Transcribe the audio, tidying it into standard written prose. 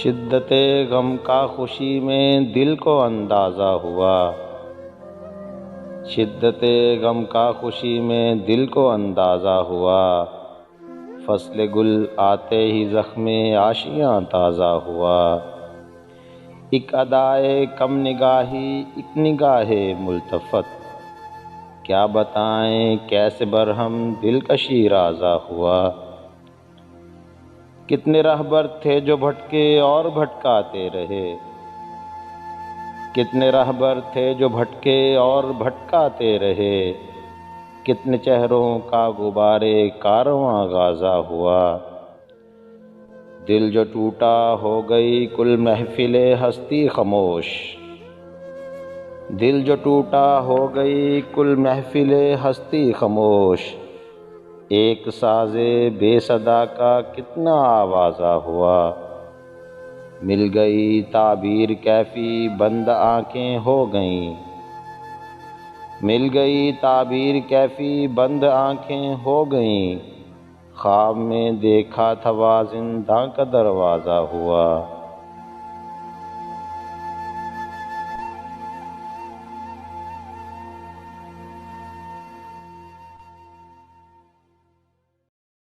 شدت غم کا خوشی میں دل کو اندازہ ہوا، شدت غم کا خوشی میں دل کو اندازہ ہوا، فصل گل آتے ہی زخم آشیاں تازہ ہوا۔ ایک ادائے کم نگاہی، ایک نگاہ ملتفت، کیا بتائیں کیسے برہم دلکشی رازہ ہوا۔ کتنے رہبر تھے جو بھٹکے اور بھٹکاتے رہے، کتنے رہبر تھے جو بھٹکے اور بھٹکاتے رہے، کتنے چہروں کا غبارے کارواں غازہ ہوا۔ دل جو ٹوٹا ہو گئی کل محفل ہستی خاموش، دل جو ٹوٹا ہو گئی کل محفل ہستی خاموش، ایک ساز بے صدا کا کتنا آوازہ ہوا۔ مل گئی تعبیر کیفی بند آنکھیں ہو گئیں، مل گئی تعبیر کیفی بند آنکھیں ہو گئیں، خواب میں دیکھا تھا زنداں کا دروازہ ہوا۔